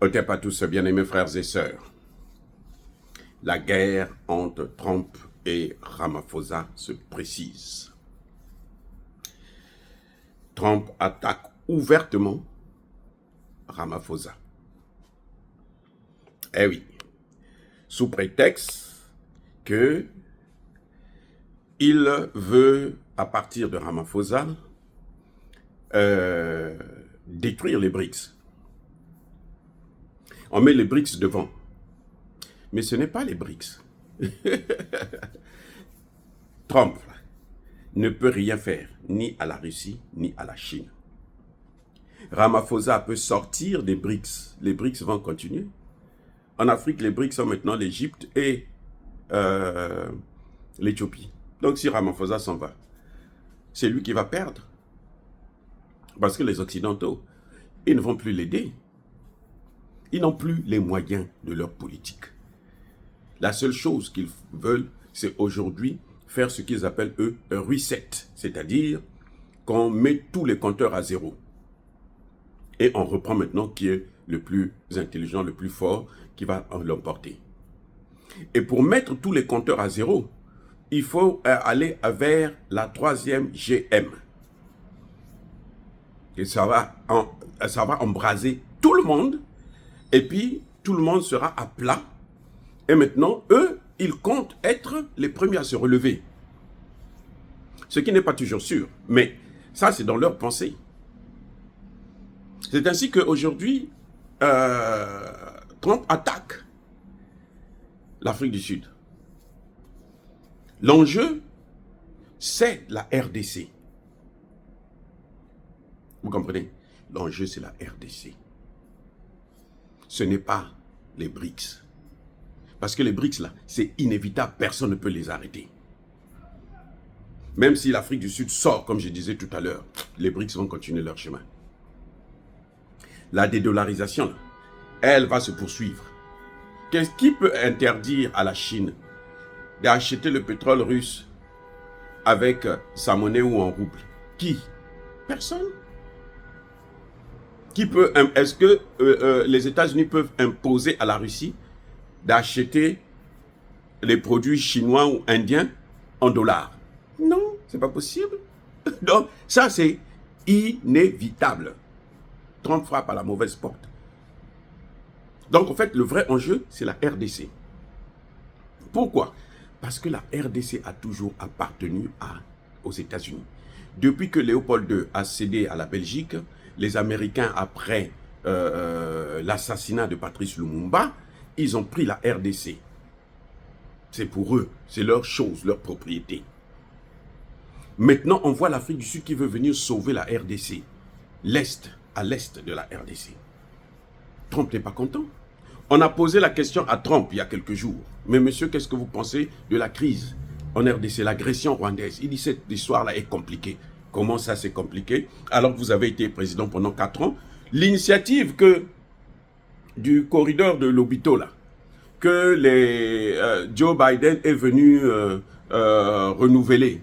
Otep à tous, bien-aimés frères et sœurs. La guerre entre Trump et Ramaphosa se précise. Trump attaque ouvertement Ramaphosa. Eh oui, sous prétexte que il veut, à partir de Ramaphosa, détruire les BRICS. On met les BRICS devant. Mais ce n'est pas les BRICS. Trump ne peut rien faire, ni à la Russie, ni à la Chine. Ramaphosa peut sortir des BRICS. Les BRICS vont continuer. En Afrique, les BRICS sont maintenant l'Égypte et l'Éthiopie. Donc si Ramaphosa s'en va, c'est lui qui va perdre. Parce que les Occidentaux, ils ne vont plus l'aider. Ils n'ont plus les moyens de leur politique. La seule chose qu'ils veulent, c'est aujourd'hui faire ce qu'ils appellent, eux, un reset. C'est-à-dire qu'on met tous les compteurs à zéro. Et on reprend maintenant qui est le plus intelligent, le plus fort, qui va l'emporter. Et pour mettre tous les compteurs à zéro, il faut aller vers la 3e GM. Et ça va embraser tout le monde. Et puis, tout le monde sera à plat. Et maintenant, eux, ils comptent être les premiers à se relever. Ce qui n'est pas toujours sûr. Mais ça, c'est dans leur pensée. C'est ainsi qu'aujourd'hui, Trump attaque l'Afrique du Sud. L'enjeu, c'est la RDC. Vous comprenez? L'enjeu, c'est la RDC. Ce n'est pas les BRICS. Parce que les BRICS, là, c'est inévitable, personne ne peut les arrêter. Même si l'Afrique du Sud sort, comme je disais tout à l'heure, les BRICS vont continuer leur chemin. La dédollarisation, elle va se poursuivre. Qu'est-ce qui peut interdire à la Chine d'acheter le pétrole russe avec sa monnaie ou en rouble? Qui? Personne. Qui peut? Est-ce que les États-Unis peuvent imposer à la Russie d'acheter les produits chinois ou indiens en dollars? Non, c'est pas possible. Donc, ça, c'est inévitable. Trump frappe à la mauvaise porte. Donc, en fait, le vrai enjeu, c'est la RDC. Pourquoi? Parce que la RDC a toujours appartenu aux États-Unis. Depuis que Léopold II a cédé à la Belgique, les Américains, après l'assassinat de Patrice Lumumba, ils ont pris la RDC. C'est pour eux, c'est leur chose, leur propriété. Maintenant, on voit l'Afrique du Sud qui veut venir sauver la RDC. À l'est de la RDC. Trump n'est pas content. On a posé la question à Trump il y a quelques jours. Mais monsieur, qu'est-ce que vous pensez de la crise en RDC, l'agression rwandaise? Il dit cette histoire-là est compliquée. Comment ça c'est compliqué? Alors que vous avez été président pendant 4 ans. L'initiative du corridor de Lobito, là, que Joe Biden est venu renouveler.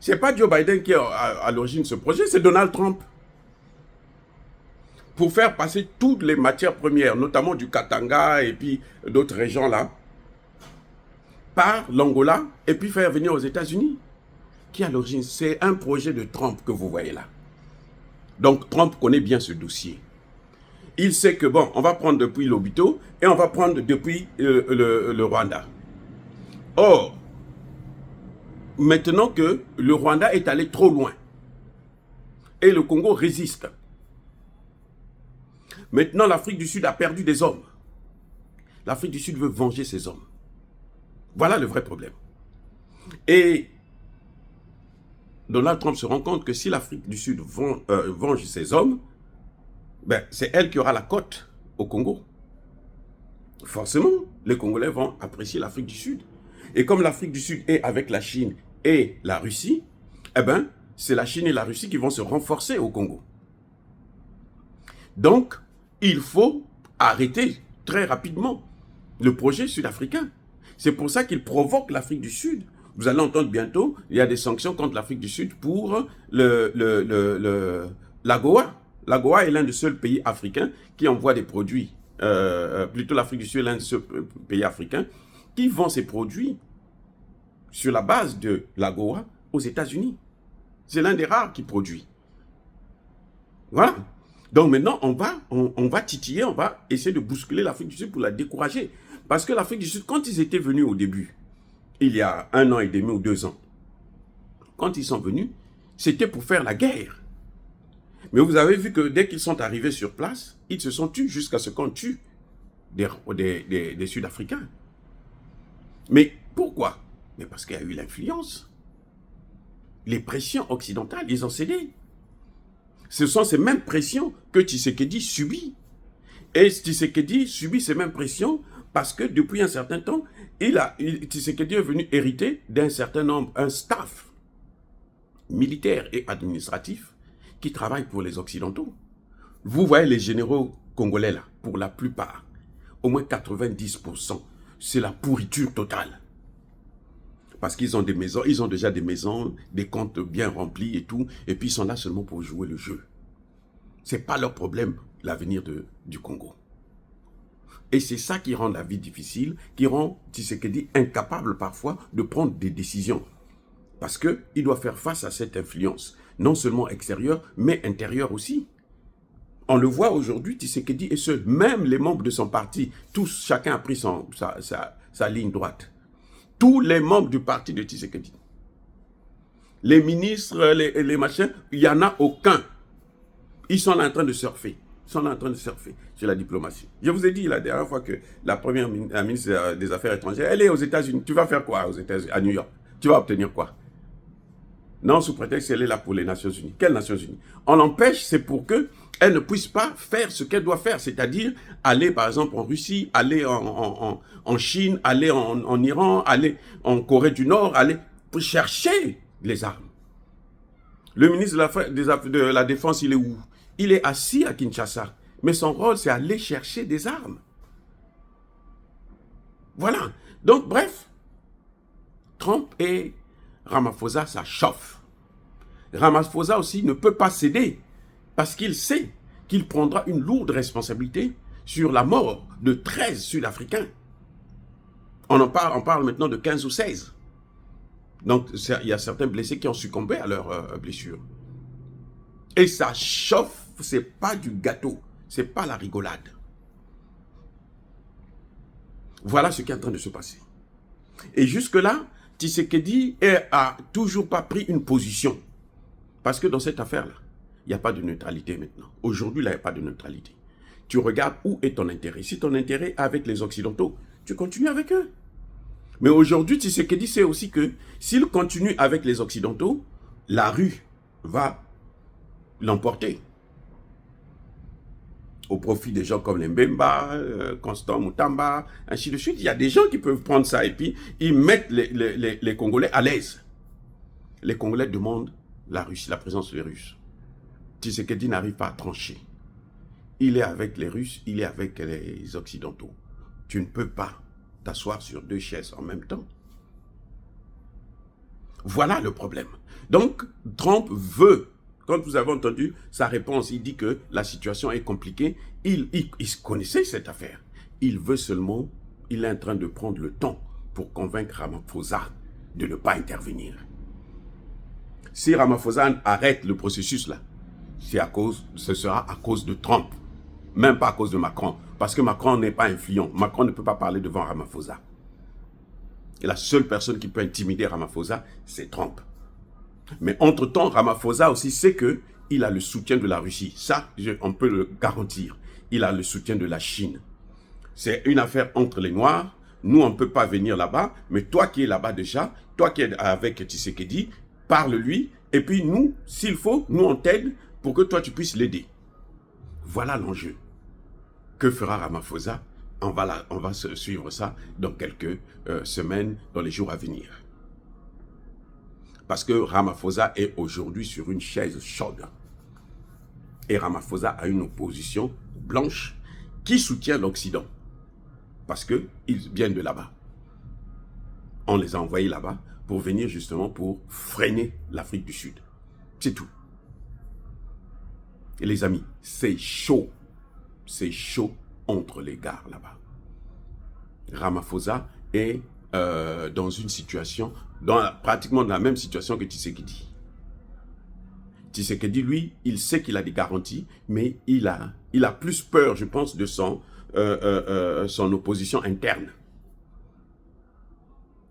C'est pas Joe Biden qui est à l'origine de ce projet, c'est Donald Trump. Pour faire passer toutes les matières premières, notamment du Katanga et puis d'autres régions là, par l'Angola et puis faire venir aux États-Unis. Qui est à l'origine? C'est un projet de Trump que vous voyez là. Donc Trump connaît bien ce dossier. Il sait que bon, on va prendre depuis Lobito et on va prendre depuis le Rwanda. Or, maintenant que le Rwanda est allé trop loin et le Congo résiste, maintenant l'Afrique du Sud a perdu des hommes. L'Afrique du Sud veut venger ses hommes. Voilà le vrai problème. Et Donald Trump se rend compte que si l'Afrique du Sud venge ses hommes, ben, c'est elle qui aura la cote au Congo. Forcément, les Congolais vont apprécier l'Afrique du Sud. Et comme l'Afrique du Sud est avec la Chine et la Russie, eh ben, c'est la Chine et la Russie qui vont se renforcer au Congo. Donc, il faut arrêter très rapidement le projet sud-africain. C'est pour ça qu'il provoque l'Afrique du Sud. Vous allez entendre bientôt, il y a des sanctions contre l'Afrique du Sud pour l'AGOA, L'AGOA est l'un des seuls pays africains qui envoie des produits, plutôt l'Afrique du Sud est l'un des seuls pays africains qui vend ses produits sur la base de l'AGOA aux États-Unis. C'est l'un des rares qui produit. Voilà. Donc maintenant, on va titiller, on va essayer de bousculer l'Afrique du Sud pour la décourager. Parce que l'Afrique du Sud, quand ils étaient venus au début, il y a 1 an et demi ou 2 ans, quand ils sont venus, c'était pour faire la guerre. Mais vous avez vu que dès qu'ils sont arrivés sur place, ils se sont tus jusqu'à ce qu'on tue des Sud-Africains. Mais pourquoi? Mais parce qu'il y a eu l'influence. Les pressions occidentales, ils ont cédé. Ce sont ces mêmes pressions que Tshisekedi subit. Et Tshisekedi subit ces mêmes pressions parce que depuis un certain temps, Tshisekedi est venu hériter d'un certain nombre, un staff militaire et administratif qui travaille pour les Occidentaux. Vous voyez les généraux congolais là, pour la plupart, au moins 90%, c'est la pourriture totale. Parce qu'ils ont des maisons, ils ont déjà des maisons, des comptes bien remplis et tout, et puis ils sont là seulement pour jouer le jeu. Ce n'est pas leur problème, l'avenir du Congo. Et c'est ça qui rend la vie difficile, qui rend Tshisekedi incapable parfois de prendre des décisions. Parce qu'il doit faire face à cette influence, non seulement extérieure, mais intérieure aussi. On le voit aujourd'hui, Tshisekedi est seul. Même les membres de son parti, tous, chacun a pris sa ligne droite. Tous les membres du parti de Tshisekedi. Les ministres, les machins, il n'y en a aucun. Ils sont en train de surfer. Ils sont en train de surfer sur la diplomatie. Je vous ai dit la dernière fois que la première ministre des Affaires étrangères, elle est aux États-Unis. Tu vas faire quoi aux États-Unis, à New York? Tu vas obtenir quoi? Non, sous prétexte qu'elle est là pour les Nations Unies. Quelles Nations Unies? On l'empêche, c'est pour qu'elle ne puisse pas faire ce qu'elle doit faire, c'est-à-dire aller par exemple en Russie, aller en Chine, aller en Iran, aller en Corée du Nord, aller pour chercher les armes. Le ministre de la Défense, il est où? Il est assis à Kinshasa, mais son rôle, c'est aller chercher des armes. Voilà. Donc, bref, Trump et Ramaphosa, ça chauffe. Ramaphosa aussi ne peut pas céder parce qu'il sait qu'il prendra une lourde responsabilité sur la mort de 13 Sud-Africains. On parle maintenant de 15 ou 16. Donc, il y a certains blessés qui ont succombé à leurs blessures. Et ça chauffe, c'est pas du gâteau, c'est pas la rigolade. Voilà ce qui est en train de se passer. Et jusque-là, Tshisekedi a toujours pas pris une position. Parce que dans cette affaire-là, il n'y a pas de neutralité maintenant. Aujourd'hui, il n'y a pas de neutralité. Tu regardes où est ton intérêt. Si ton intérêt est avec les Occidentaux, tu continues avec eux. Mais aujourd'hui, Tshisekedi sait aussi que s'il continue avec les Occidentaux, la rue va l'emporter. Au profit des gens comme les Mbemba, Constant Moutamba, ainsi de suite. Il y a des gens qui peuvent prendre ça et puis ils mettent les Congolais à l'aise. Les Congolais demandent la Russie, la présence des Russes. Tshisekedi n'arrive pas à trancher. Il est avec les Russes, il est avec les Occidentaux. Tu ne peux pas t'asseoir sur 2 chaises en même temps. Voilà le problème. Donc, Trump veut, quand vous avez entendu sa réponse, il dit que la situation est compliquée. Il connaissait cette affaire. Il veut seulement, il est en train de prendre le temps pour convaincre Ramaphosa de ne pas intervenir. Si Ramaphosa arrête le processus là, ce sera à cause de Trump. Même pas à cause de Macron. Parce que Macron n'est pas influent. Macron ne peut pas parler devant Ramaphosa. Et la seule personne qui peut intimider Ramaphosa, c'est Trump. Mais entre-temps, Ramaphosa aussi sait qu'il a le soutien de la Russie. Ça, on peut le garantir. Il a le soutien de la Chine. C'est une affaire entre les Noirs. Nous, on ne peut pas venir là-bas. Mais toi qui es là-bas déjà, toi qui es avec Tshisekedi, parle-lui. Et puis nous, s'il faut, nous on t'aide pour que toi tu puisses l'aider. Voilà l'enjeu. Que fera Ramaphosa? On va suivre ça dans quelques semaines, dans les jours à venir. Parce que Ramaphosa est aujourd'hui sur une chaise chaude. Et Ramaphosa a une opposition blanche qui soutient l'Occident. Parce qu'ils viennent de là-bas. On les a envoyés là-bas pour venir justement pour freiner l'Afrique du Sud. C'est tout. Et les amis, c'est chaud. C'est chaud entre les gars là-bas. Ramaphosa est dans une situation, pratiquement dans la même situation que Tshisekedi. Tshisekedi, lui, il sait qu'il a des garanties, mais il a plus peur, je pense, de son opposition interne.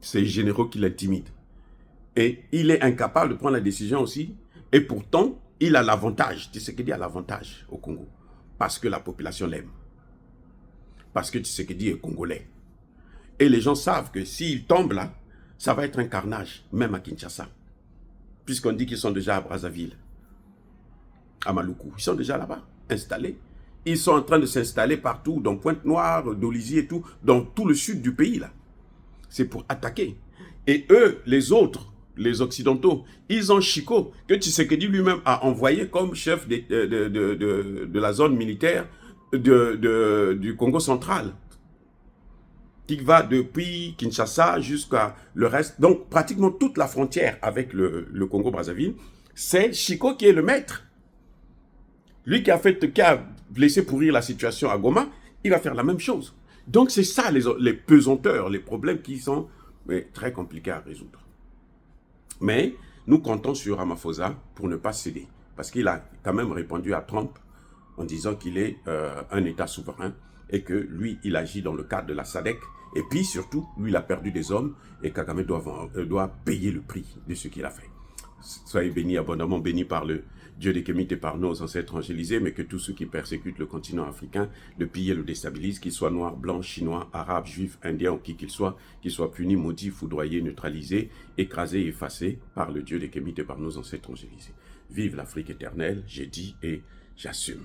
C'est les généraux qui l'intimident. Et il est incapable de prendre la décision aussi. Et pourtant, il a l'avantage. Tshisekedi a l'avantage au Congo. Parce que la population l'aime. Parce que Tshisekedi est congolais. Et les gens savent que s'il tombe là, ça va être un carnage, même à Kinshasa. Puisqu'on dit qu'ils sont déjà à Brazzaville, à Maluku. Ils sont déjà là-bas, installés. Ils sont en train de s'installer partout, dans Pointe-Noire, Dolisie et tout, dans tout le sud du pays là. C'est pour attaquer. Et eux, les autres, les Occidentaux, ils ont Chico, que Tshisekedi lui-même a envoyé comme chef de la zone militaire du Congo central, qui va depuis Kinshasa jusqu'à le reste. Donc, pratiquement toute la frontière avec le Congo-Brazzaville, c'est Chico qui est le maître. Lui qui a laissé pourrir la situation à Goma, il va faire la même chose. Donc, c'est ça les pesanteurs, les problèmes qui sont très compliqués à résoudre. Mais nous comptons sur Ramaphosa pour ne pas céder. Parce qu'il a quand même répondu à Trump en disant qu'il est un État souverain et que lui, il agit dans le cadre de la SADC. Et puis surtout, lui, il a perdu des hommes et Kagame doit payer le prix de ce qu'il a fait. Soyez bénis, abondamment bénis par le Dieu des Kémites et par nos ancêtres angélisés, mais que tous ceux qui persécutent le continent africain, le pillent et le déstabilisent, qu'ils soient noirs, blancs, chinois, arabes, juifs, indiens ou qui qu'ils soient punis, maudits, foudroyés, neutralisés, écrasés, effacés par le Dieu des Kémites et par nos ancêtres angélisés. Vive l'Afrique éternelle, j'ai dit et j'assume.